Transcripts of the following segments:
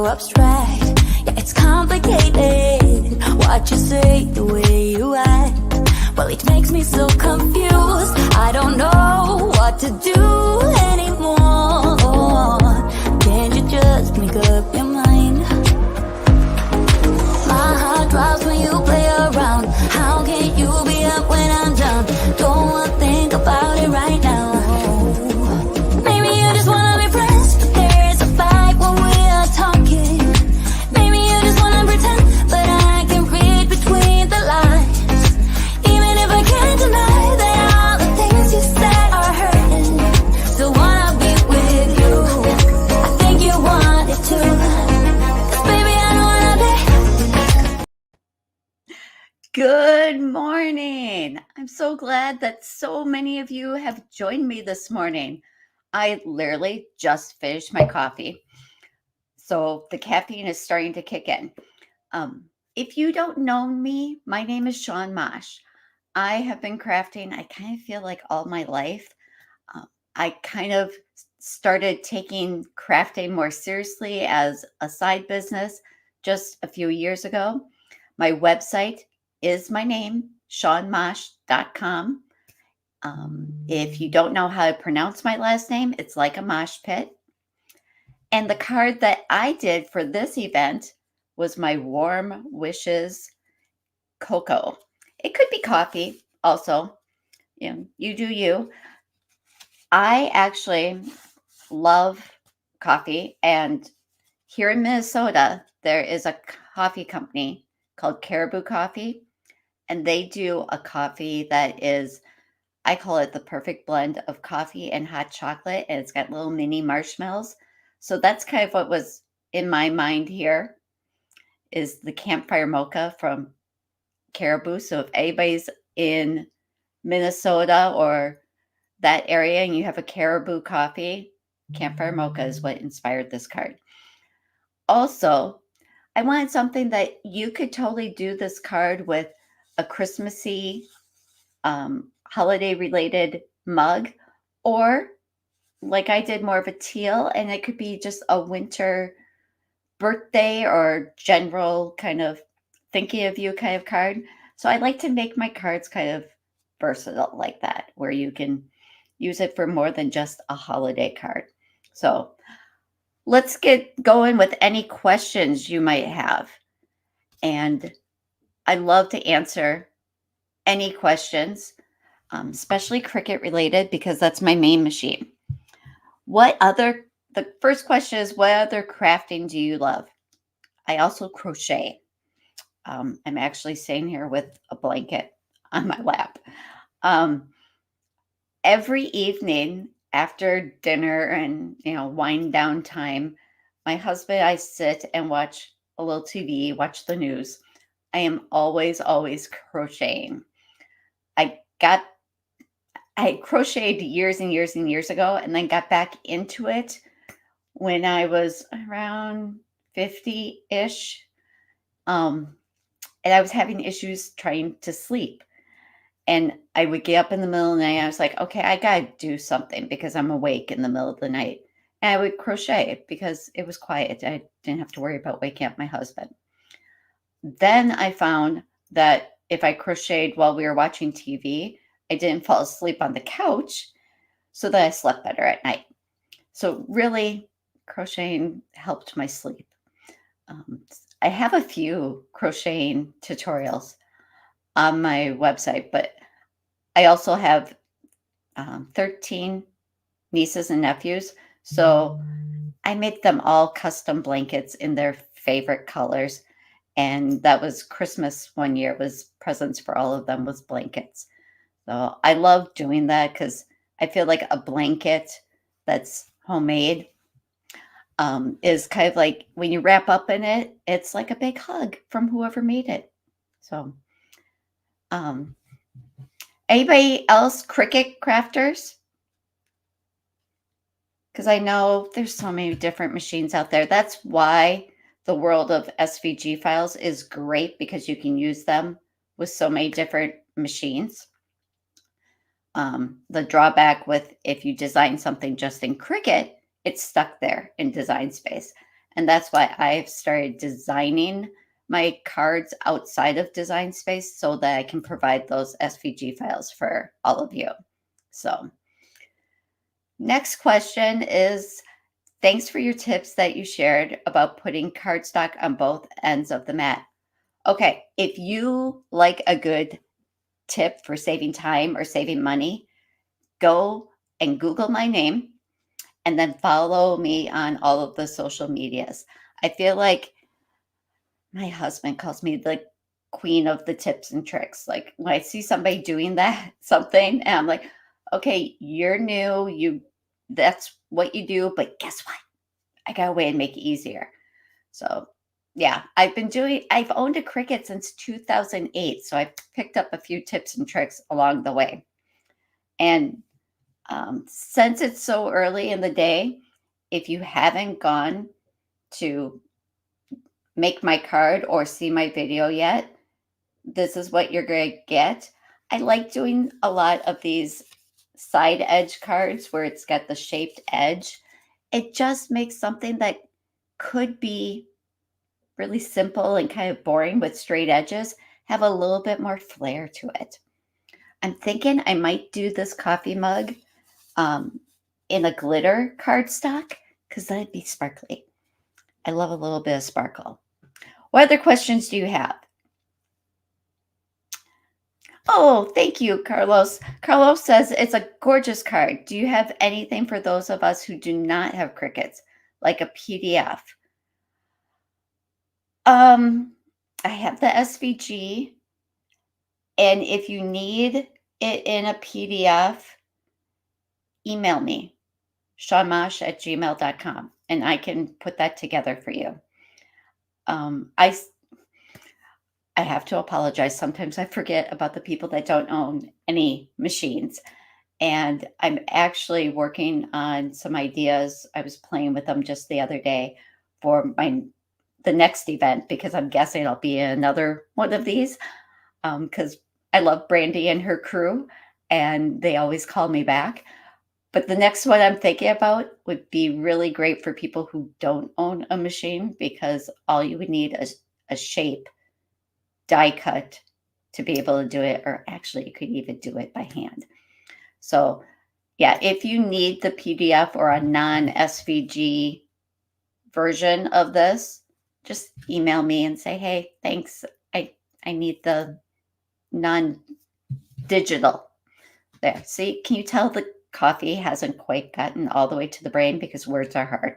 abstract. Yeah, it's complicated. What you say, the way you act, well, it makes me so confused. I don't know what to do anymore. Can't you just make up your mind? My heart drops when you play around. How can you be up when I'm down? Don't wanna think about it right now. Maybe you just wanna be friends, but there is a fight when we are talking. Maybe you just wanna pretend, but I can read between the lines. Even if I can't deny that all the things you said are hurting, still wanna be with you. I think you want it too, 'cause baby I don't wanna be. Good morning. I'm so glad that so many of you have joined me this morning. I literally just finished my coffee, so the caffeine is starting to kick in. If you don't know me, my name is Shawn Mosch. I have been crafting, I kind of feel like all my life. I kind of started taking crafting more seriously as a side business just a few years ago. My website is my name, ShawnMosch.com. If you don't know how to pronounce my last name, it's like a mosh pit. And the card that I did for this event was my Warm Wishes cocoa. It could be coffee also. You do you. I actually love coffee, and here in Minnesota, there is a coffee company called Caribou Coffee, and they do a coffee that is, I call it the perfect blend of coffee and hot chocolate, and it's got little mini marshmallows. So that's kind of what was in my mind here is the campfire mocha from Caribou. So if anybody's in Minnesota or that area and you have a Caribou coffee, campfire mocha is what inspired this card. Also, I wanted something that you could totally do this card with a Christmassy, holiday related mug, or like I did, more of a teal, and it could be just a winter birthday or general kind of thinking of you kind of card. So I like to make my cards kind of versatile like that, where you can use it for more than just a holiday card. So let's get going with any questions you might have. And I love to answer any questions, especially Cricut related, because that's my main machine. The first question is, what other crafting do you love? I also crochet. I'm actually sitting here with a blanket on my lap. Every evening after dinner and, wind down time, my husband and I sit and watch a little TV, watch the news. I am always, always crocheting. I crocheted years and years and years ago, and then got back into it when I was around 50-ish. And I was having issues trying to sleep. And I would get up in the middle of the night. I was like, okay, I got to do something because I'm awake in the middle of the night. And I would crochet because it was quiet. I didn't have to worry about waking up my husband. Then I found that if I crocheted while we were watching TV, I didn't fall asleep on the couch, so that I slept better at night. So really, crocheting helped my sleep. I have a few crocheting tutorials on my website, but I also have 13 nieces and nephews. So I make them all custom blankets in their favorite colors. And that was Christmas one year, was presents for all of them was blankets. So I love doing that because I feel like a blanket that's homemade is kind of like when you wrap up in it, it's like a big hug from whoever made it. So anybody else Cricut crafters? Because I know there's so many different machines out there. That's why the world of SVG files is great, because you can use them with so many different machines. The drawback with if you design something just in Cricut, it's stuck there in design space. And that's why I've started designing my cards outside of Design Space so that I can provide those SVG files for all of you. So, next question is, thanks for your tips that you shared about putting cardstock on both ends of the mat. Okay, if you like a good tip for saving time or saving money, go and Google my name and then follow me on all of the social medias. I feel like my husband calls me the queen of the tips and tricks. Like when I see somebody doing that something, and I'm like, okay, you're new, that's what you do, but guess what? I got a way to make it easier. So yeah, I've owned a Cricut since 2008. So I've picked up a few tips and tricks along the way. And since it's so early in the day, if you haven't gone to make my card or see my video yet, this is what you're going to get. I like doing a lot of these side edge cards where it's got the shaped edge. It just makes something that could be really simple and kind of boring with straight edges have a little bit more flair to it. I'm thinking I might do this coffee mug in a glitter cardstock because that'd be sparkly. I love a little bit of sparkle. What other questions do you have? Oh, thank you, Carlos. Carlos says it's a gorgeous card. Do you have anything for those of us who do not have Cricuts, like a PDF? I have the SVG, and if you need it in a PDF, email me, shawnmosch@gmail.com, and I can put that together for you. I have to apologize. Sometimes I forget about the people that don't own any machines. And I'm actually working on some ideas. I was playing with them just the other day for the next event because I'm guessing I'll be in another one of these because I love Brandy and her crew and they always call me back. But the next one I'm thinking about would be really great for people who don't own a machine because all you would need is a shape die cut to be able to do it, or actually you could even do it by hand. So yeah, if you need the PDF or a non-SVG version of this, just email me and say, hey, thanks. I need the non-digital. There. See, can you tell the coffee hasn't quite gotten all the way to the brain because words are hard.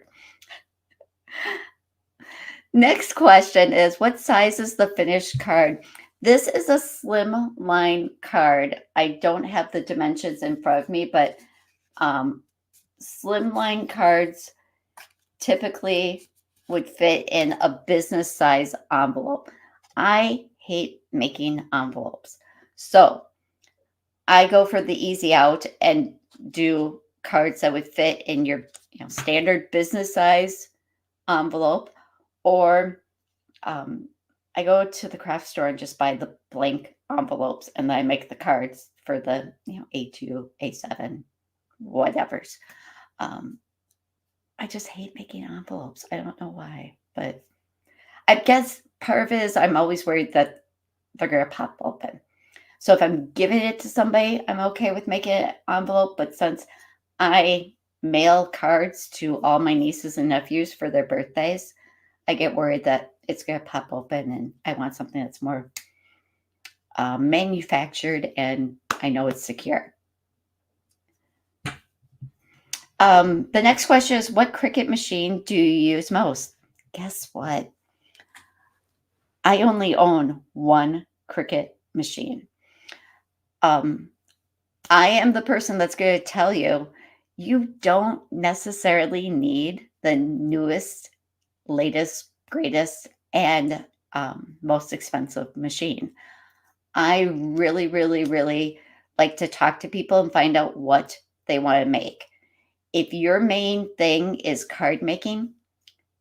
Next question is, what size is the finished card? This is a slim line card. I don't have the dimensions in front of me, but slim line cards typically would fit in a business size envelope. I hate making envelopes. So I go for the easy out and do cards that would fit in your standard business size envelope. Or I go to the craft store and just buy the blank envelopes and then I make the cards for the A2, A7, whatever's. I just hate making envelopes. I don't know why, but I guess part of it is I'm always worried that they're going to pop open. So if I'm giving it to somebody, I'm okay with making an envelope. But since I mail cards to all my nieces and nephews for their birthdays, I get worried that it's going to pop open and I want something that's more manufactured and I know it's secure. The next question is, what Cricut machine do you use most? Guess what? I only own one Cricut machine. I am the person that's going to tell you, you don't necessarily need the newest, latest, greatest, and most expensive machine. I really, really, really like to talk to people and find out what they want to make. If your main thing is card making,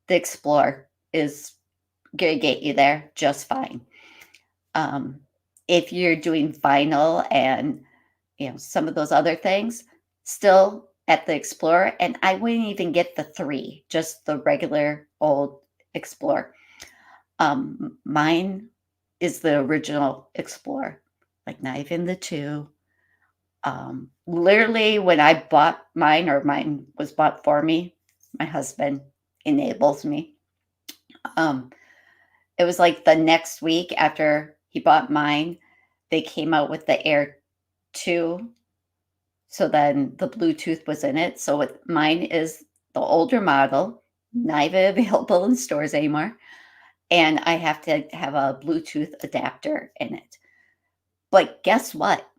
the Explorer is going to get you there just fine. If you're doing vinyl and some of those other things, still at the Explorer, and I wouldn't even get the 3, just the regular old Explorer. Mine is the original Explorer, like not even the 2. Literally, when I bought mine, or mine was bought for me, my husband enables me. It was like the next week after he bought mine, they came out with the Air 2. So then the Bluetooth was in it. So mine is the older model, not even available in stores anymore. And I have to have a Bluetooth adapter in it. But guess what?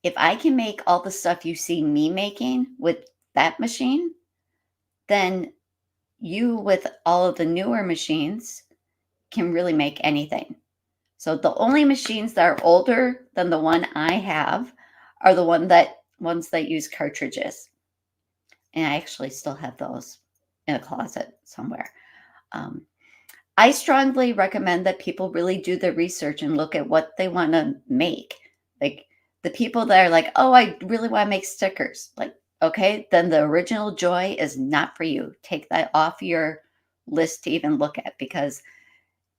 If I can make all the stuff you see me making with that machine, then you, with all of the newer machines, can really make anything. So the only machines that are older than the one I have are the ones that use cartridges. And I actually still have those in a closet somewhere. I strongly recommend that people really do the research and look at what they want to make. Like the people that are like, oh, I really want to make stickers. Like, okay, then the original Joy is not for you. Take that off your list to even look at, because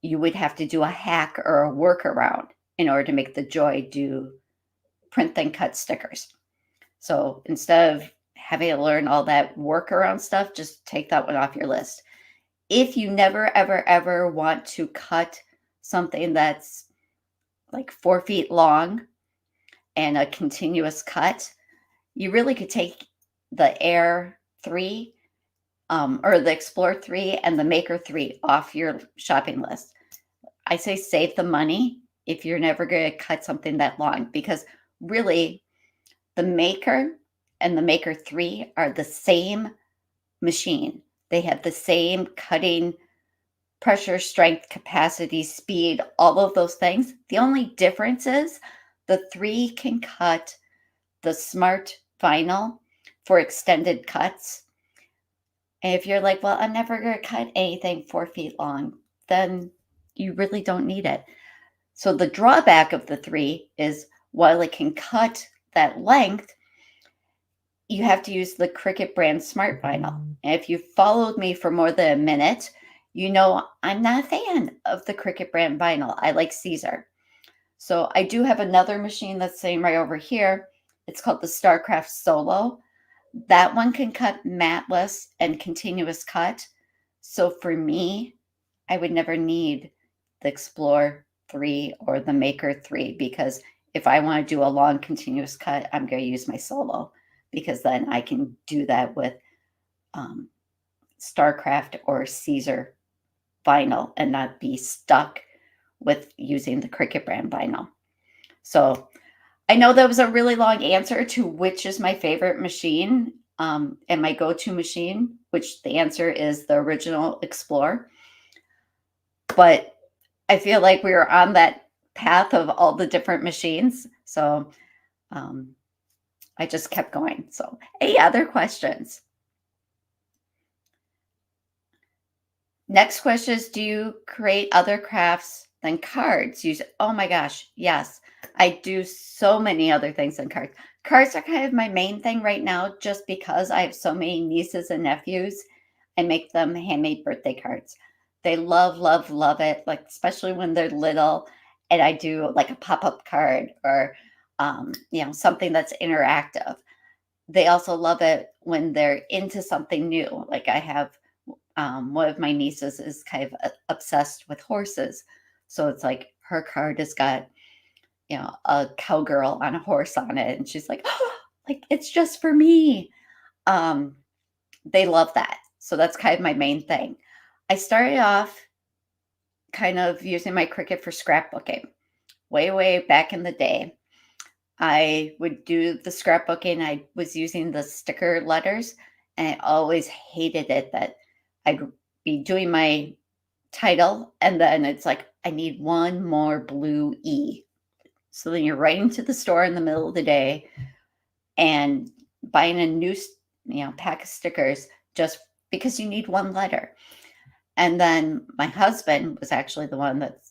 you would have to do a hack or a workaround in order to make the Joy do print and cut stickers. So instead of having to learn all that workaround stuff, just take that one off your list. If you never, ever, ever want to cut something that's like 4 feet long and a continuous cut, you really could take the Air 3 or the Explorer 3 and the Maker 3 off your shopping list. I say save the money if you're never going to cut something that long, because really the Maker and the Maker 3 are the same machine. They have the same cutting pressure, strength, capacity, speed, all of those things. The only difference is the 3 can cut the smart vinyl for extended cuts. And if you're like, well, I'm never going to cut anything 4 feet long, then you really don't need it. So the drawback of the 3 is, while it can cut that length, you have to use the Cricut brand smart vinyl. And if you've followed me for more than a minute, you know I'm not a fan of the Cricut brand vinyl. I like Caesar. So I do have another machine that's sitting right over here. It's called the StarCraft Solo. That one can cut matless and continuous cut. So for me, I would never need the Explorer 3 or the Maker 3, because if I want to do a long continuous cut, I'm going to use my Solo, because then I can do that with StarCraft or Caesar vinyl and not be stuck with using the Cricut brand vinyl. So I know that was a really long answer to which is my favorite machine and my go-to machine, which the answer is the original Explorer. But I feel like we were on that path of all the different machines. So I just kept going. So any other questions? Next question is, do you create other crafts than cards? Oh my gosh, yes. I do so many other things than cards. Cards are kind of my main thing right now, just because I have so many nieces and nephews. I make them handmade birthday cards. They love, love, love it, like especially when they're little. And I do like a pop-up card or something that's interactive. They also love it when they're into something new. Like I have one of my nieces is kind of obsessed with horses. So it's like her card has got, a cowgirl on a horse on it. And she's like, oh, like, it's just for me. They love that. So that's kind of my main thing. I started off kind of using my Cricut for scrapbooking way, way back in the day. I would do the scrapbooking. I was using the sticker letters, and I always hated it that I'd be doing my title, and then it's like, I need one more blue E. So then you're writing to the store in the middle of the day and buying a new, pack of stickers just because you need one letter. And then my husband was actually the one that,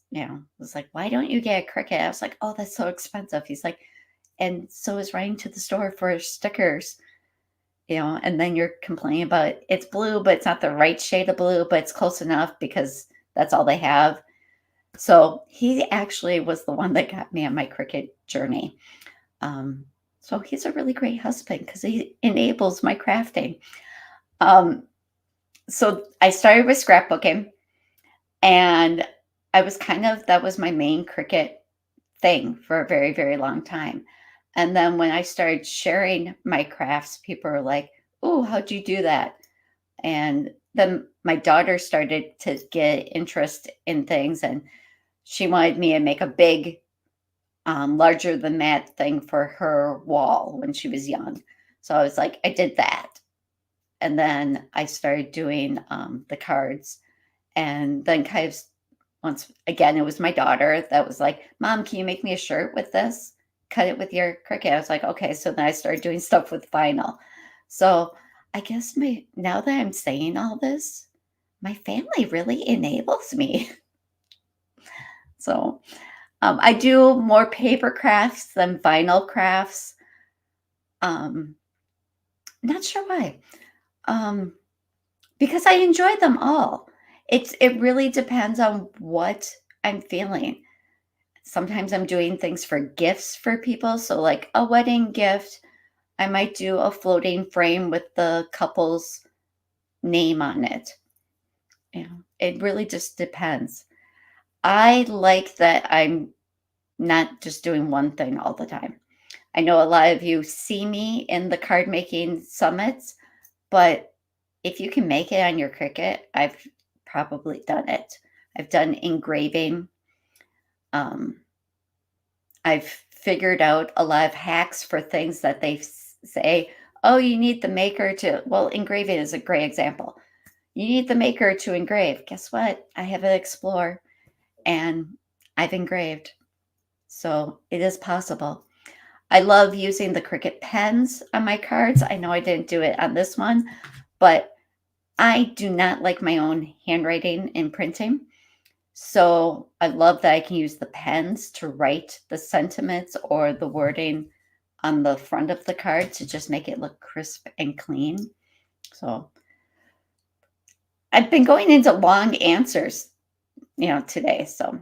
was like, why don't you get a Cricut? I was like, oh, that's so expensive. He's like, and so is writing to the store for stickers and then you're complaining about it's blue, but it's not the right shade of blue, but it's close enough because that's all they have. So he actually was the one that got me on my Cricut journey. Um, so he's a really great husband because he enables my crafting. Um, so I started with scrapbooking, and that was my main Cricut thing for a very, very long time. And then when I started sharing my crafts, people were like, "Oh, how'd you do that?" And then my daughter started to get interest in things, and she wanted me to make a big, larger than that thing for her wall when she was young. So I was like, I did that. And then I started doing the cards. And then kind of once again, it was my daughter that was like, Mom, can you make me a shirt with this? Cut it with your Cricut. I was like, okay. So then I started doing stuff with vinyl. So I guess now that I'm saying all this, my family really enables me. So I do more paper crafts than vinyl crafts. Um, Not sure why. Um, because I enjoy them all. It really depends on what I'm feeling. Sometimes I'm doing things for gifts for people. So like a wedding gift, I might do a floating frame with the couple's name on it. It really just depends. I like that I'm not just doing one thing all the time. I know a lot of you see me in the card making summits, but if you can make it on your Cricut, I've probably done it. I've done engraving. Um, I've figured out a lot of hacks for things that they say, oh, you need the maker to, well, engraving is a great example. You need the maker to engrave. Guess what? I have an Explore and I've engraved. So it is possible. I love using the Cricut pens on my cards. I know I didn't do it on this one, but I do not like my own handwriting in printing. So I love that I can use the pens to write the sentiments or the wording on the front of the card to just make it look crisp and clean. So I've been going into long answers, today. So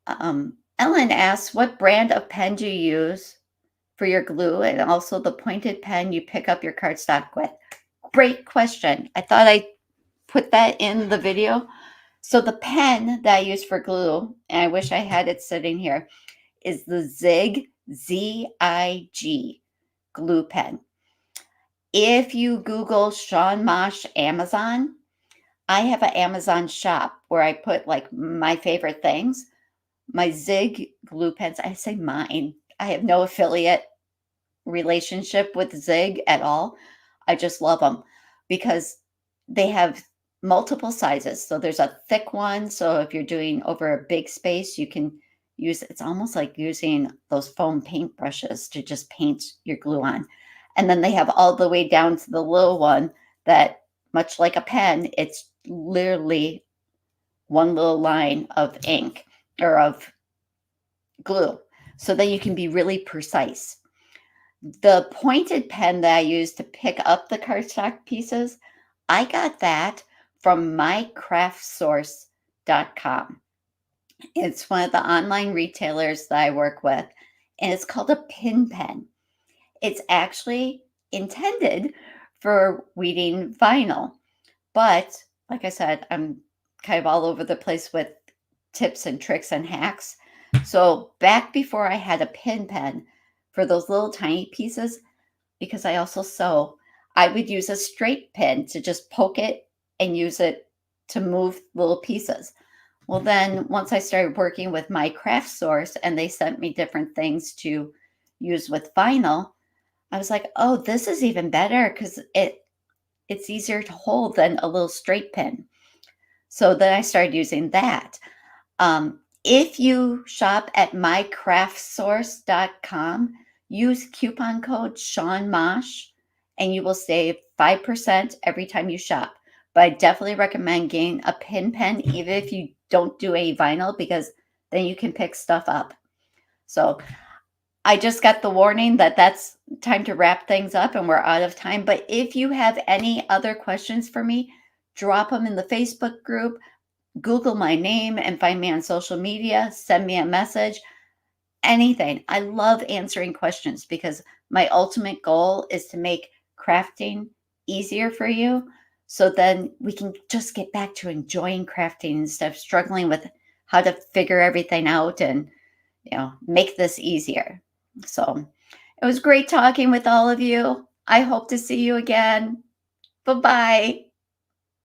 Ellen asks, what brand of pen do you use for your glue and also the pointed pen you pick up your cardstock with? Great question. I thought I put that in the video. So the pen that I use for glue, and I wish I had it sitting here, is the Zig, Z-I-G glue pen. If you Google Shawn Mosch Amazon, I have an Amazon shop where I put like my favorite things. My Zig glue pens, I say mine. I have no affiliate relationship with Zig at all. I just love them because they have multiple sizes. So there's a thick one. So if you're doing over a big space, you can use it's almost like using those foam paint brushes to just paint your glue on. And then they have all the way down to the little one that, much like a pen, it's literally one little line of ink or of glue. So that you can be really precise. The pointed pen that I use to pick up the cardstock pieces, I got that from mycraftsource.com. It's one of the online retailers that I work with, and it's called a pin pen. It's actually intended for weeding vinyl. But like I said, I'm kind of all over the place with tips and tricks and hacks. So back before I had a pin pen for those little tiny pieces, because I also sew, I would use a straight pin to just poke it and use it to move little pieces. Well, then once I started working with my craft source and they sent me different things to use with vinyl, I was like, oh, this is even better because it's easier to hold than a little straight pin. So then I started using that. If you shop at mycraftsource.com, use coupon code Shawn Mosch and you will save 5% every time you shop. But I definitely recommend getting a pin pen, even if you don't do any vinyl, because then you can pick stuff up. So I just got the warning that that's time to wrap things up and we're out of time. But if you have any other questions for me, drop them in the Facebook group, Google my name and find me on social media, send me a message, anything. I love answering questions because my ultimate goal is to make crafting easier for you. So then we can just get back to enjoying crafting instead of struggling with how to figure everything out and, make this easier. So it was great talking with all of you. I hope to see you again. Bye bye.